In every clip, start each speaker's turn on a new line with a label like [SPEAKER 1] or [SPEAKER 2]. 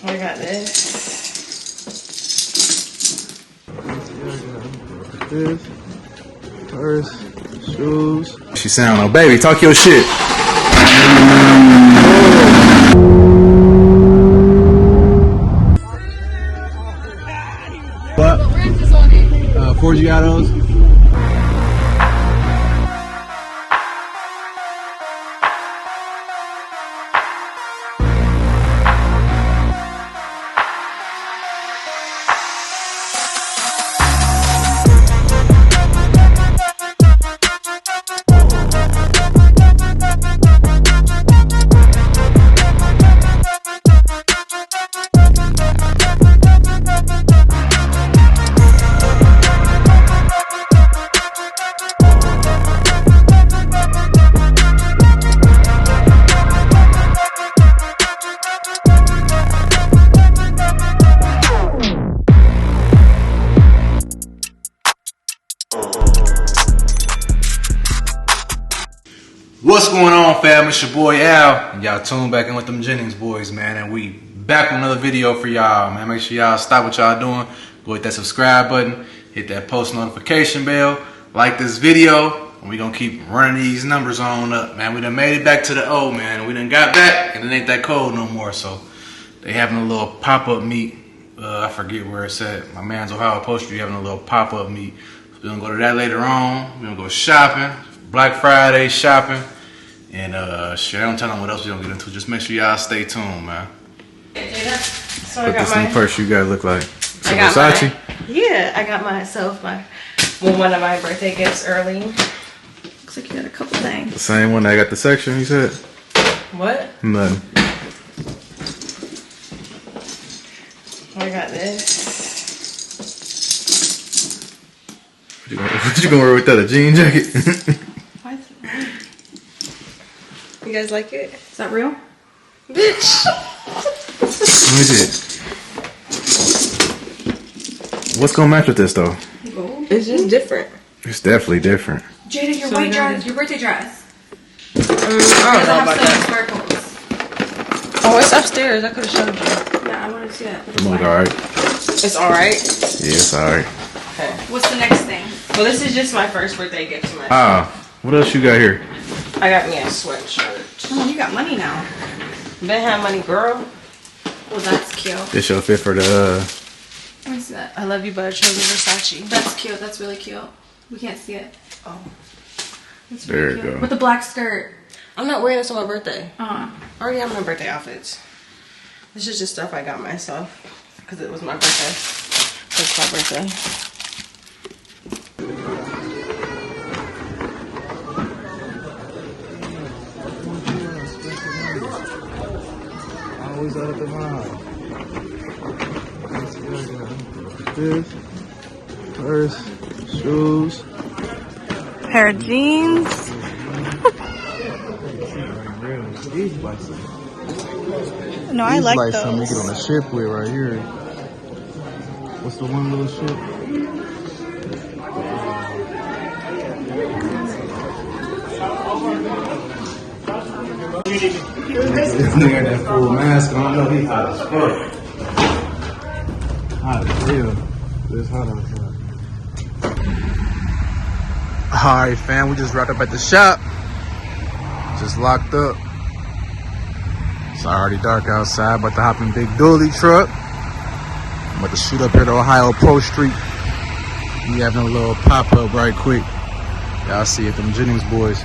[SPEAKER 1] I got this.
[SPEAKER 2] This, purse, shoes.
[SPEAKER 3] She sound like, baby, talk your shit.
[SPEAKER 2] What? Forgiatos.
[SPEAKER 3] What's going on, fam? It's your boy Al, and y'all tune back in with them Jennings boys, man. And we back with another video for y'all, man. Make sure y'all stop what y'all doing. Go hit that subscribe button, hit that post notification bell, like this video, and we gonna keep running these numbers on up, man. We done made it back to the O, man. We done got back, and it ain't that cold no more. So they having a little pop-up meet. I forget where it's at. My man's Ohio Postry having a little pop-up meet. So we gonna go to that later on. We gonna go shopping, Black Friday shopping. And shit, I don't tell them what else we gonna get into. Just make sure y'all stay tuned, man.
[SPEAKER 1] So I
[SPEAKER 3] What
[SPEAKER 1] got
[SPEAKER 3] this new
[SPEAKER 1] my,
[SPEAKER 3] purse you guys look like?
[SPEAKER 1] I got
[SPEAKER 3] Versace?
[SPEAKER 1] Yeah, I got myself one of my birthday gifts early. Looks like you got a couple things.
[SPEAKER 3] The same one that got the section, you said?
[SPEAKER 1] What?
[SPEAKER 3] Nothing.
[SPEAKER 1] I got this.
[SPEAKER 3] What you gonna wear with that? A jean jacket?
[SPEAKER 1] Why is it white? You guys like it?
[SPEAKER 4] Is that real?
[SPEAKER 1] Bitch!
[SPEAKER 3] Let me see it. What's gonna match with this though?
[SPEAKER 4] Gold.
[SPEAKER 1] It's just different.
[SPEAKER 3] It's definitely different.
[SPEAKER 4] Jada, your
[SPEAKER 1] So
[SPEAKER 4] white
[SPEAKER 1] now
[SPEAKER 4] dress, your birthday dress.
[SPEAKER 1] I don't
[SPEAKER 4] Does
[SPEAKER 1] know
[SPEAKER 4] it
[SPEAKER 1] about
[SPEAKER 4] have
[SPEAKER 1] that.
[SPEAKER 4] sparkles?
[SPEAKER 1] Oh, it's upstairs. I could have showed you.
[SPEAKER 4] Yeah, I want to see it.
[SPEAKER 3] It look alright.
[SPEAKER 1] It's alright.
[SPEAKER 3] Yeah, it's alright.
[SPEAKER 1] Okay.
[SPEAKER 4] What's the next thing?
[SPEAKER 1] Well, this is just my first birthday gift to my
[SPEAKER 3] What else you got here?
[SPEAKER 1] I got me a sweatshirt.
[SPEAKER 4] Oh, you got money now.
[SPEAKER 1] Been have money, girl.
[SPEAKER 4] Well, that's cute.
[SPEAKER 3] This your fit for the
[SPEAKER 4] What's that?
[SPEAKER 1] I love you, but I chose Versace.
[SPEAKER 4] That's cute. That's really cute. We can't see it.
[SPEAKER 1] Oh.
[SPEAKER 4] That's
[SPEAKER 3] There
[SPEAKER 4] really
[SPEAKER 3] you
[SPEAKER 4] cute.
[SPEAKER 3] go.
[SPEAKER 4] With the black skirt.
[SPEAKER 1] I'm not wearing this on my birthday.
[SPEAKER 4] Uh-huh.
[SPEAKER 1] I already have my birthday outfits. This is just stuff I got myself because it was my birthday. It's my birthday.
[SPEAKER 2] Always out of the mind. This, purse, shoes.
[SPEAKER 1] Pair of jeans.
[SPEAKER 2] These like some.
[SPEAKER 1] No, I
[SPEAKER 2] These
[SPEAKER 1] like
[SPEAKER 2] like something you
[SPEAKER 1] those.
[SPEAKER 2] get on a ship with right here. What's the one little ship? This nigga got that full mask on. I know he hot as fuck. Hot as hell. It's hot outside.
[SPEAKER 3] Alright fam, we just wrapped up at the shop. Just locked up. It's already dark outside, about to hop in big dually truck. I'm about to shoot up here to Ohio Prostreep. We having a little pop-up right quick. Y'all see it, them Jennings boys.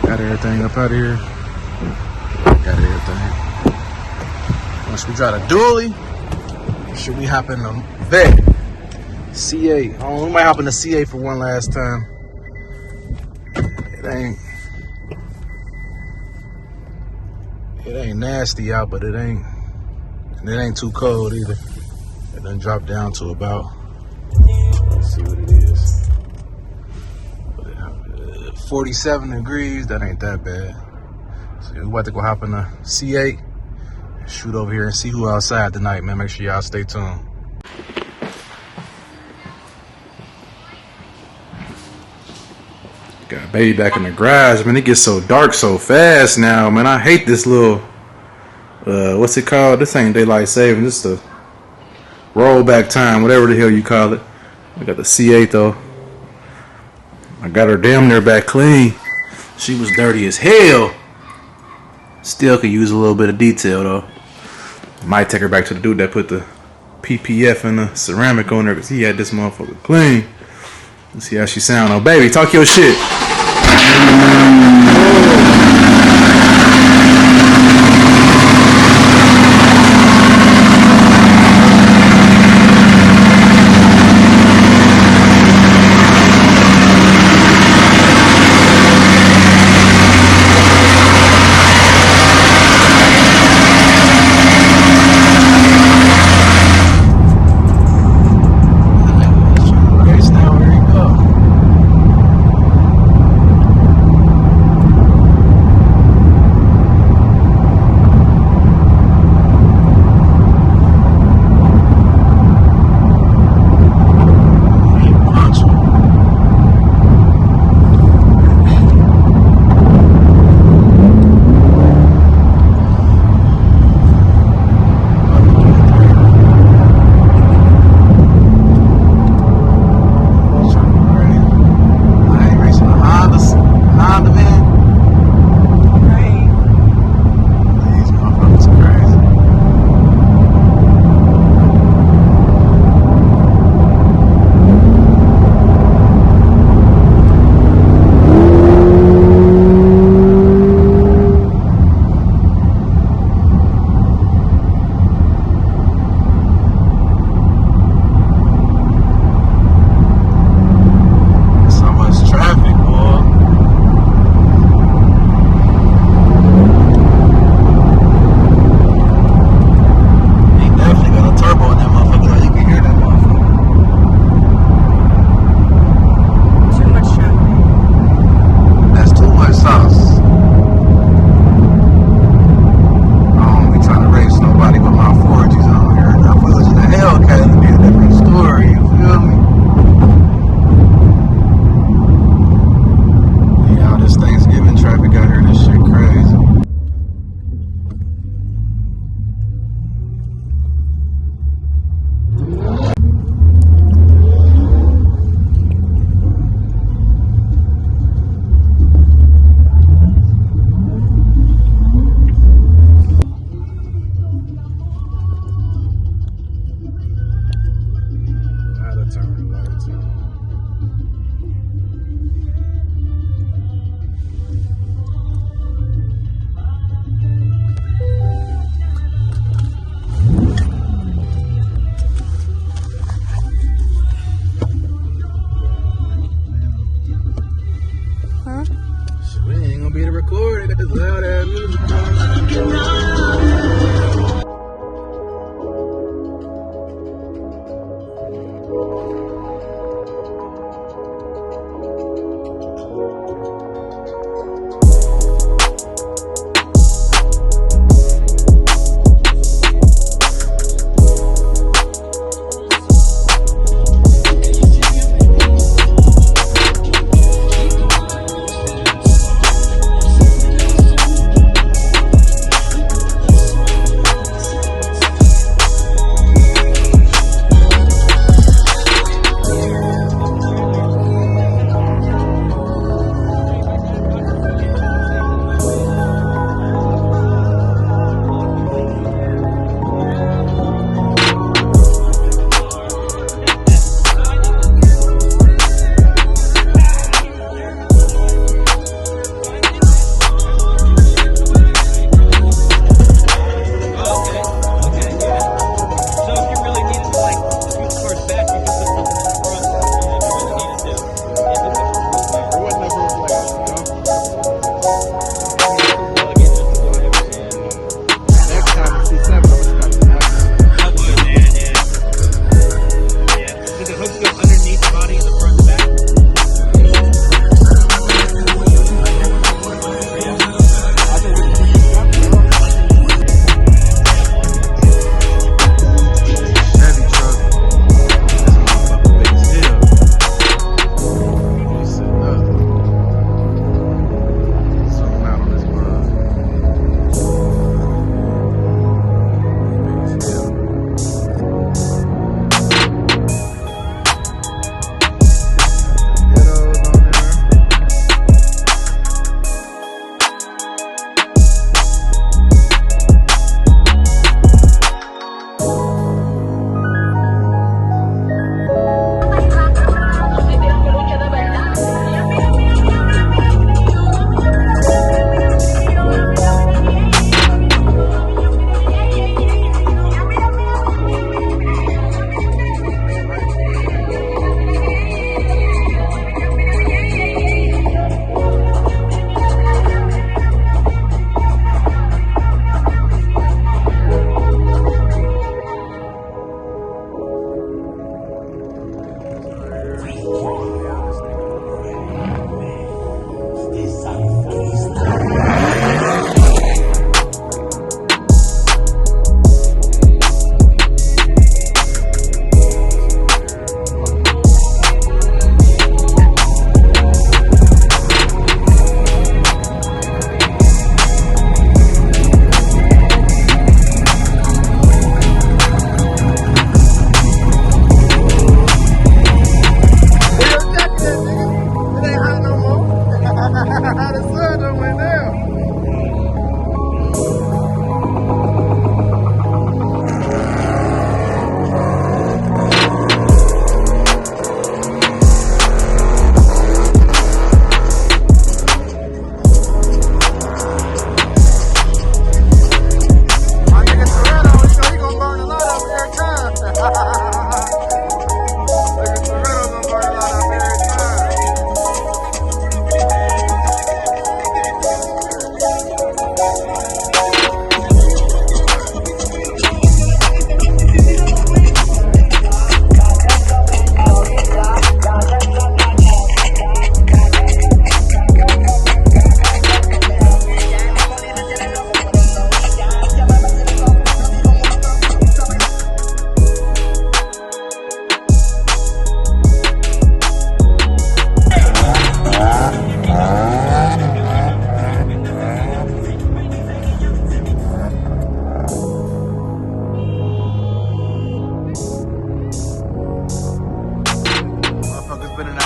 [SPEAKER 3] Got everything up out of here. Got everything. Once we drive the dually, should we hop in the vet? CA. Oh, we might hop in the CA for one last time. It ain't nasty out, but it ain't too cold either. It done dropped down to about, let's see what it is, 47 degrees. That ain't that bad. So we're about to go hop in the C8 and shoot over here and see who outside tonight, man. Make sure y'all stay tuned. Got baby back in the garage, man. It gets so dark so fast now, man. I hate this little what's it called? This ain't daylight saving. This is the rollback time, whatever the hell you call it. I got the C8 though. I got her damn near back clean. She was dirty as hell. Still could use a little bit of detail though. Might take her back to the dude that put the PPF and the ceramic on her because he had this motherfucker clean. Let's see how she sound. Oh baby, talk your shit.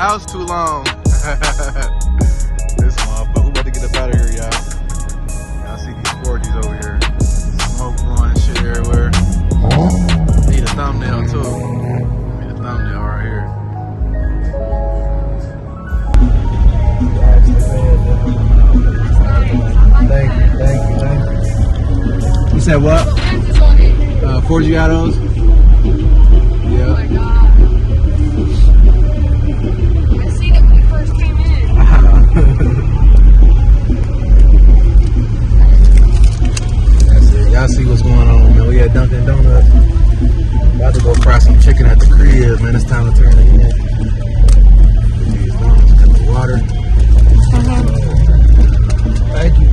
[SPEAKER 3] house too long. This motherfucker. We about to get up out of here, y'all. Y'all see these Forgies over here. Smoke blowing and shit everywhere. Need a thumbnail too. Need a thumbnail right here. Thank you. You said what? 4Giatos? Yeah.
[SPEAKER 4] Oh my god. I seen it when we first came in.
[SPEAKER 3] That's it. Y'all see what's going on, man. We at Dunkin' Donuts. About to go fry some chicken at the crib, man. It's time to turn it in. These donuts, got the water. Thank you.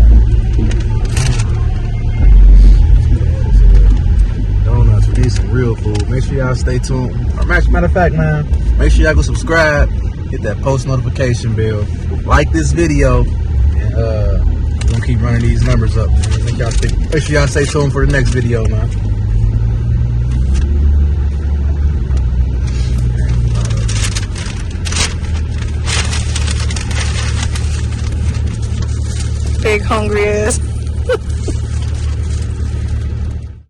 [SPEAKER 3] Donuts, we need some real food. Make sure y'all stay tuned. Or matter of fact, man, make sure y'all go subscribe, hit that post notification bell, like this video, and we're gonna keep running these numbers up, man. Make sure y'all stay tuned for the next video, man.
[SPEAKER 1] Big hungry ass.